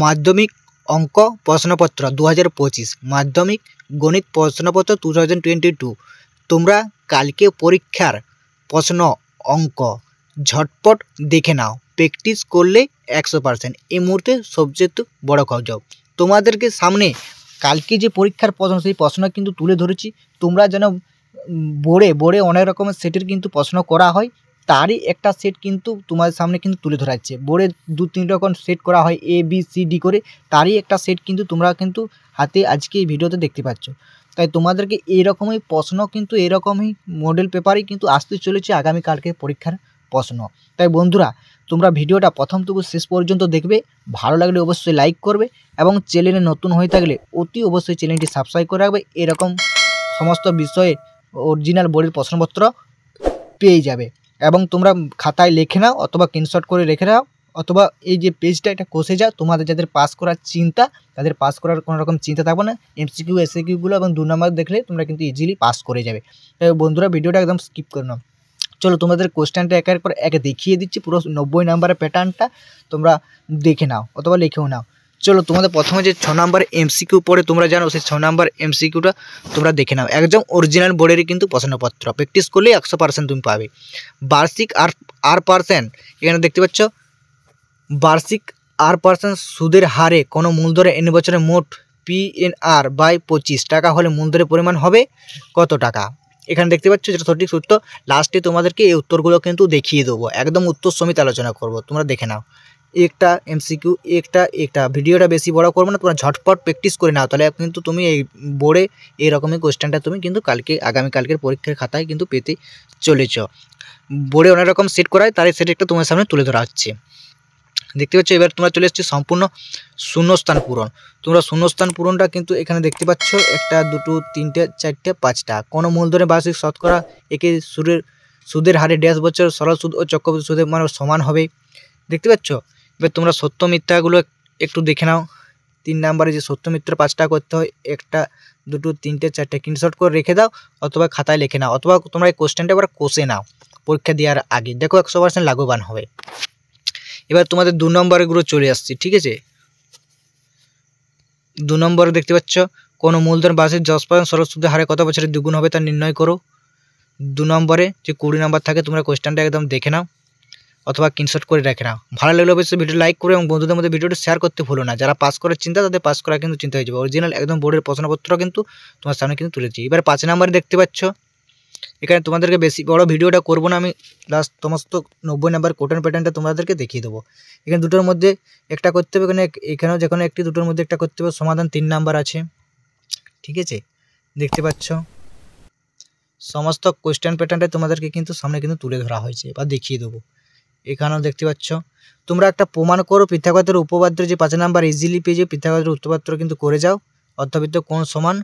মাধ্যমিক অঙ্ক প্রশ্নপত্র 2025 মাধ্যমিক গণিত প্রশ্নপত্র 2022 তোমরা কালকে পরীক্ষার প্রশ্ন অঙ্ক ঝটপট দেখে নাও, প্র্যাকটিস করলে 100%। এই মুহূর্তে সবচেয়ে বড় খবর, তোমাদেরকে সামনে কালকে যে পরীক্ষার প্রশ্ন সেই প্রশ্ন কিন্তু তুলে ধরেছি। তোমরা যেন বোর্ডে অনেক রকমের সেটের কিন্তু প্রশ্ন করা হয়, তারই একটা সেট কিন্তু তোমাদের সামনে কিন্তু তুলে ধরা যাচ্ছে। বোর্ডে 2-3 রকম সেট করা হয় ABCD করে, তারই একটা সেট কিন্তু তোমরা কিন্তু হাতে আজকে এই ভিডিওতে দেখতে পাচ্ছ। তাই তোমাদেরকে এইরকমই প্রশ্ন কিন্তু এরকমই মডেল পেপারই কিন্তু আসতে চলেছে আগামীকালকে পরীক্ষার প্রশ্ন। তাই বন্ধুরা তোমরা ভিডিওটা প্রথম থেকে শেষ পর্যন্ত দেখবে, ভালো লাগলে অবশ্যই লাইক করবে এবং চ্যানেলে নতুন হয়ে থাকলে অতি অবশ্যই চ্যানেলটি সাবস্ক্রাইব করে রাখবে। এরকম সমস্ত বিষয়ে অরিজিনাল বোর্ডের প্রশ্নপত্র পেয়ে যাবে এবং তোমরা খাতায় লিখে নাও অথবা স্ক্রিনশট করে রেখে নাও, অথবা এই যে পেজটা এটা কষে যাও। তোমাদের যাদের পাস করার চিন্তা, তাদের পাস করার কোনো রকম চিন্তা থাকবে না। MCQ SAQগুলো এবং 2 নম্বর দেখলে তোমরা কিন্তু ইজিলি পাস করে যাবে। তাই বন্ধুরা ভিডিওটা একদম স্কিপ করে নাও। চলো তোমাদের কোশ্চেনটা একের পর এক দেখিয়ে দিচ্ছি, পুরো 90 নম্বরের প্যাটার্নটা তোমরা দেখে নাও অথবা লিখেও নাও। চলো তোমাদের প্রথমে যে 6 নম্বর MCQ পড়ে তোমরা জানো, সেই 6 নম্বর MCQটা তোমরা দেখে নাও। একদম অরিজিনাল বোর্ডেরই কিন্তু প্রশ্নপত্র, প্র্যাকটিস করলে 100% তুমি পাবে। বার্ষিক R%, এখানে দেখতে পাচ্ছ বার্ষিক R% সুদের হারে কোনো মূলধনে n বছরে মোট PNR বাই 25 টাকা হলে মূলধনের পরিমাণ হবে কত টাকা। এখানে দেখতে পাচ্ছ যেটা সঠিক উত্তর। লাস্টে তোমাদেরকে এই উত্তরগুলো কিন্তু দেখিয়ে দেবো, একদম উত্তর সমেত আলোচনা করব, তোমরা দেখে নাও। একটা MCQ একটা ভিডিওটা বেশি বড় করবো না, তোমরা ঝটপট প্র্যাকটিস করে নাও, তাহলে কিন্তু তুমি এই বোর্ডে এইরকমই কোশ্চেনটা তুমি কিন্তু আগামীকালকের পরীক্ষার খাতায় কিন্তু পেতে চলেছ। বোর্ডে অনেক রকম সেট করা হয়, তার সেট একটা তোমার সামনে তুলে ধরা হচ্ছে। দেখতে পাচ্ছ এবার তোমরা চলে এসেছি সম্পূর্ণ শূন্যস্থান পূরণ। তোমরা শূন্যস্থান পূরণটা কিন্তু এখানে দেখতে পাচ্ছ 1, 2, 3, 4, 5টা। কোনো মূলধনে বার্ষিক শতকরা একে সুদের হারে ড্যাশ বছর সরল সুদ ও চক্রবৃদ্ধি সুদের মান সমান হবে। দেখতে পাচ্ছ। এবার তোমরা সত্য মিথ্যাগুলো একটু দেখে নাও। 3 নম্বরে যে সত্য মিথ্যা 5টা করতে হয়, 1, 2, 3, 4 স্ক্রিনশট করে রেখে দাও অথবা খাতায় লিখে নাও, অথবা তোমরা এই কোশ্চেনটা এবার কষে নাও পরীক্ষা দেওয়ার আগে, দেখো 100% লাভবান হবে। এবার তোমাদের 2 নম্বরগুলো চলে আসছে, ঠিক আছে। 2 নম্বরে দেখতে পাচ্ছ কোনো মূলধন বার্ষিক 10% সরল সুদের হারে কত বছরে দ্বিগুণ হবে তা নির্ণয় করো। 2 নম্বরে যে 20 নম্বর থাকে তোমরা কোশ্চেনটা একদম দেখে নাও অথবা স্ক্রিনশট করে রেখে নাও। ভালো লাগলে অবশ্যই ভিডিও লাইক করে এবং বন্ধুদের মধ্যে ভিডিওটি শেয়ার করতে ভুলো না। যারা পাস করার চিন্তা তাদের পাস করা কিন্তু চিন্তা হয়ে যাবে। অরিজিনাল একদম বোর্ডের প্রশ্নপত্র কিন্তু তোমার সামনে কিন্তু তুলেছি। এবার 5 নম্বরে দেখতে পাচ্ছ, এখানে তোমাদেরকে বেশি বড় ভিডিওটা করবো না আমি, লাস্ট সমস্ত 90 নম্বর কোটন প্যাটার্নটা তোমাদেরকে দেখিয়ে দেবো। এখানে দুটোর মধ্যে একটা করতে হবে, এখানেও যে কোনো একটি দুটোর মধ্যে একটা করতে হবে। সমাধান 3 নাম্বার আছে, ঠিক আছে। দেখতে পাচ্ছ সমস্ত কোশ্চেন প্যাটার্নটা তোমাদেরকে কিন্তু সামনে কিন্তু তুলে ধরা হয়েছে বা দেখিয়ে দেবো। এখানেও দেখতে পাচ্ছ তোমরা একটা প্রমাণ করো পিথাগোরাসের উপপাদ্য যে 5 নাম্বার ইজিলি পেয়ে যাবে। পিথাগোরাসের উপপাদ্য কিন্তু করে যাও, অর্ধবৃত্ত কোণ সমান,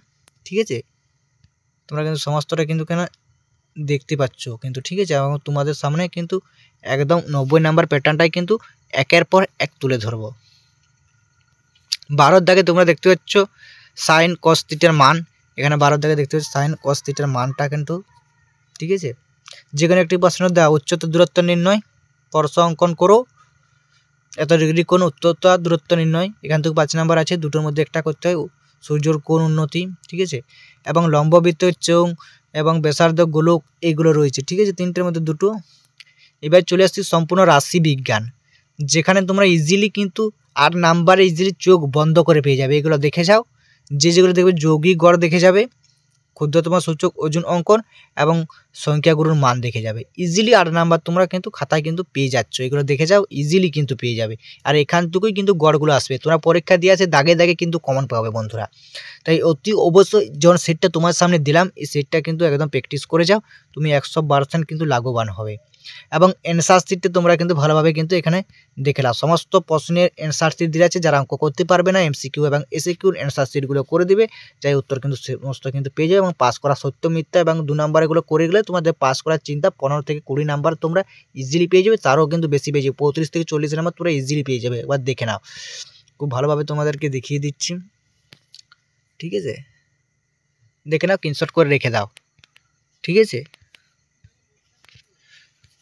ঠিক আছে। তোমরা কিন্তু সমস্তটা কিন্তু কেন দেখতে পাচ্ছ কিন্তু, ঠিক আছে। এবং তোমাদের সামনে কিন্তু একদম 90 নাম্বার প্যাটার্নটাই কিন্তু একের পর এক তুলে ধরবো। 12 দাগে তোমরা দেখতে পাচ্ছ সাইন কস থিটার মান। এখানে 12 দাগে দেখতে পাচ্ছ সাইন কস থিটার মানটা কিন্তু, ঠিক আছে। যেখানে একটি প্রশ্ন দেওয়া উচ্চতার দূরত্ব নির্ণয়, স্পর্শ অঙ্কন করো, এত ডিগ্রি কোণ উচ্চতা দূরত্ব নির্ণয়। এখান থেকে 5 নাম্বার আছে, দুটোর মধ্যে একটা করতে হয়। সূর্যর কোণ উন্নতি, ঠিক আছে, এবং লম্ববৃত্তের চোঙ এবং ব্যাসার্ধ গোলক এইগুলো রয়েছে, ঠিক আছে। 3টের মধ্যে 2টো। এবার চলে আসছি সম্পূর্ণ রাশি বিজ্ঞান, যেখানে তোমরা ইজিলি কিন্তু 8 নাম্বারে ইজিলি চোখ বন্ধ করে পেয়ে যাবে। এগুলো দেখে যাও, যেগুলো দেখবে যৌগিক গড় দেখে যাবে, ক্ষুদ্রতম সূচক ওজন অঙ্কন এবং সংখ্যাগুলোর মান দেখে যাবে। ইজিলি 8 নাম্বার তোমরা কিন্তু খাতায় কিন্তু পেয়ে যাচ্ছ, এগুলো দেখে যাও, ইজিলি কিন্তু পেয়ে যাবে। আর এখান থেকেই কিন্তু গড়গুলো আসবে। তোমরা পরীক্ষা দিয়ে আছে দাগে দাগে কিন্তু কমন পাবে বন্ধুরা। তাই অতি অবশ্যই যখন সেটটা তোমার সামনে দিলাম, এই সেটটা কিন্তু একদম প্র্যাকটিস করে যাও, তুমি 100% কিন্তু লাভবান হবে। এবং অ্যান্সার শিটটা তোমরা কিন্তু ভালোভাবে কিন্তু এখানে দেখে নাও। সমস্ত প্রশ্নের অ্যান্সার শিট দেওয়া আছে, যারা অঙ্ক করতে পারবে না MCQ এবং SAQর অ্যান্সার শিটগুলো করে দিবে, যাই উত্তর কিন্তু সমস্ত কিন্তু পেয়ে যাবে। এবং পাস করা সত্য মিথ্যা এবং 2 নাম্বারগুলো করে গেলে তোমাদের পাস করার চিন্তা 15 থেকে 20 নাম্বার তোমরা ইজিলি পেয়ে যাবে, তারও কিন্তু বেশি পেয়ে যাবে। 35 থেকে 40 নাম্বার তোমরা ইজিলি পেয়ে যাবে। এবার দেখে নাও, খুব ভালোভাবে তোমাদেরকে দেখিয়ে দিচ্ছি, ঠিক আছে। দেখে নাও, স্ক্রিনশট করে রেখে দাও, ঠিক আছে।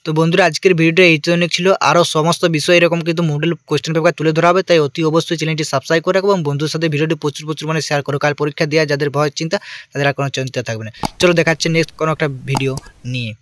তো বন্ধুরা আজকের ভিডিওটা এই জন্য ছিল, আরও সমস্ত বিষয় এরকম কিন্তু মডেল কোশ্চেন পেপার তুলে ধরা হবে, তাই অতি অবশ্যই চ্যানেলটি সাবস্ক্রাইব করে রাখবো এবং বন্ধুর সাথে ভিডিওটি প্রচুর মানে শেয়ার করো। কাল পরীক্ষা দেওয়া যাদের ভয় চিন্তা তাদের আর কোনো চিন্তা থাকবে না। চলো দেখাচ্ছে নেক্সট কোনো একটা ভিডিও নিয়ে।